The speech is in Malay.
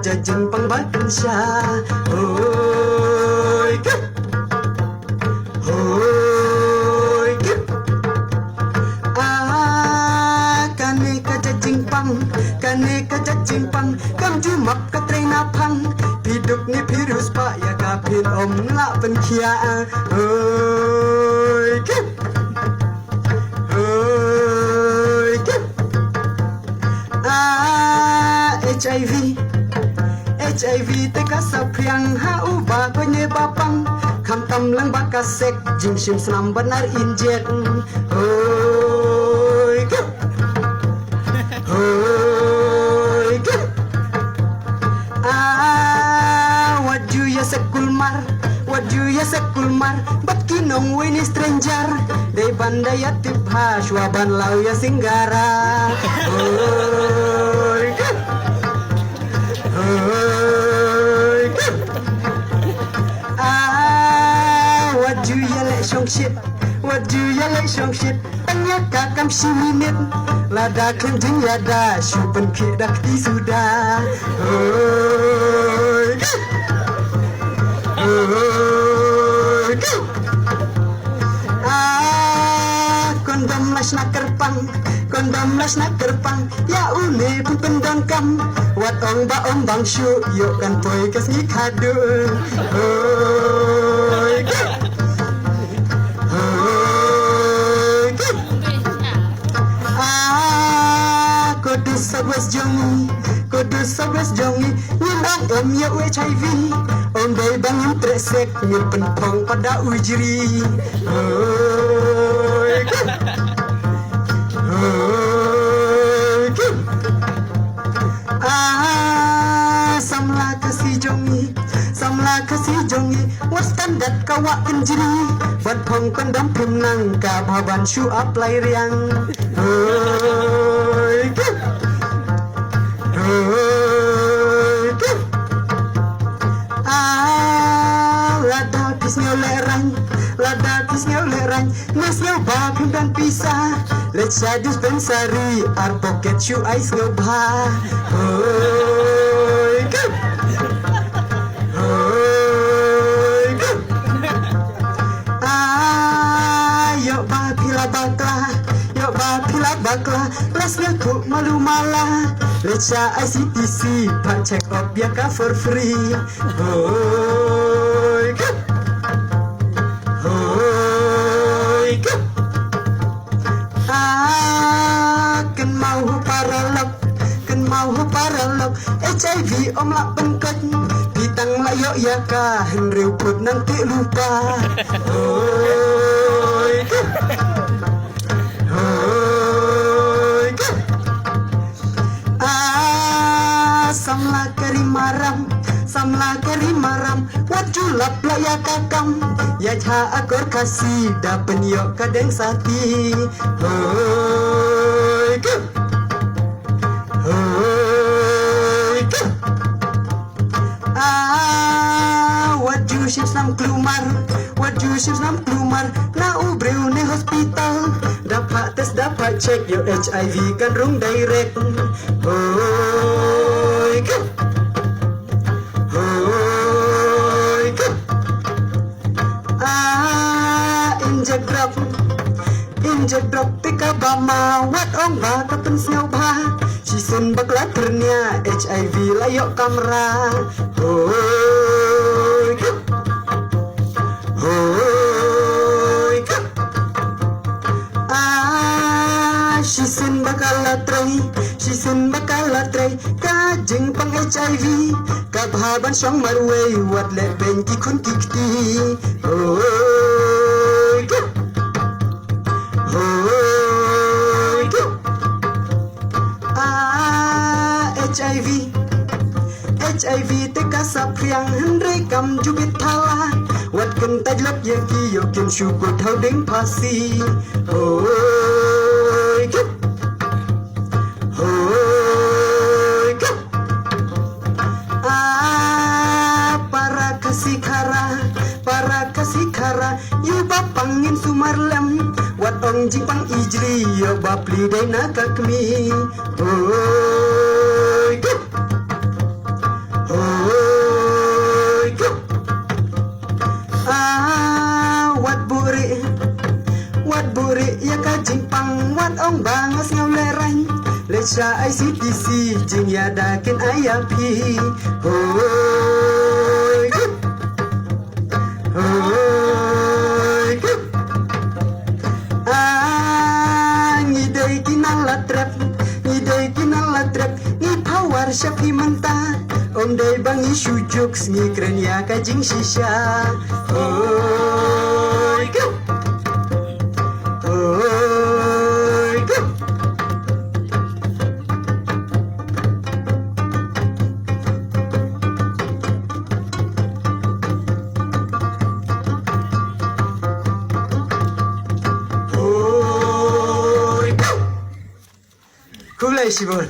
jajin pangbakan siya. Hoy ka, hoy ka. Kane ka jajing pang, kane ka jajing pang, kam jumap ka trena pang. Hidup ni virus pak ya kapil om lak penkia. Hoy ka, hoy ka. HIV HIV teka sa priang hauba konye bapang kam tam lang bakasek jing sim senam benar injek. Hoy ka, hoy ka. Waju ya sekulmar, waju ya sekulmar, bat kinong wini stranger day bandai ya tibha shwaban lau ya singgara. Hoy ka, hoy ka. Waju ya lek shong shit, waju ya lek shong shit, tanya kakam si minit, lada kenjeng yada syupen kedak di sudah. Hoy ka, hoy ka. Kondom las nak kerpang, kondom las nak kerpang, ya ule pun pendangkam, wat ong ba om bang syu, yuk kan poi kes ni kadu. Hoy ka, hoy ka. Kodus sabes jongi, kodus sabes jongi, nyambang om ya HIV, om bay bang yang tresek, nyimpen pong pada ujri. Hoy ka, hoy ka. Samla kasih jongi, samla kasih jongi, wat standar kawak kenjiri, bat pong kondom pimnang kababan syu apply riang. Hoy ka, hoy ka. Lada pisnya lerang, lada pisnya lerang, nasnya bakim dan pisah. Let's say dispensary, our pocket shoe ice ngobha. Hoy ka, hoy ka. Yuk ba pila bakla, yuk ba pila bakla, lasnya ku malu malah. Let's say ICTC, pak check up ya ka for free. Hoy ka, hoy ka. Kan mau paralog, kan mau paralog, HIV om lak bengkak, bitang layok ya ka, henry put nanti lupa. Hoy ka, hoy ka. Samla kari maram, samla kari maram, wajulap laya kakam, ya cha akor kasih dapen yok kadeng sati. Hoy ka, hoy ka. Waju ship sam klumar, waju ship sam klumar, na ubreu ne hospital, dapat tes dapat cek yo HIV kan rung direct. Hoy ka, hoy ka. Injek drop pika bama, wat ong ba kapen snow ba, sisun bakla ternia HIV layok kamera. Hoy ka, hoy ka. Sisun bakal latrai, sisun bakal latrai, kajeng pang HIV, kabhaban syong marway, wat le benki kun kikti. Hoy ka, hoy ka. HIV, HIV teka sa priang henry kam jubit thala, wat kentaj lap yaki yokin syukur thau ding pasi. Hoy ka, hoy ka. Para kasih kara, para kasih kara, yu bapangin sumarlam, wat ong jipang ijri yo bapli day nakakmi. Hoy ka, ya ka jing pangwat ong bangas ngau lerang lecha ICTC jing ya dakin ayapi hoi hoi ngidai kinala trap ni power syapi mentah om dai bangi syujuk ngi kren ya ka jing shisha hoi hoi hoi kulai sibol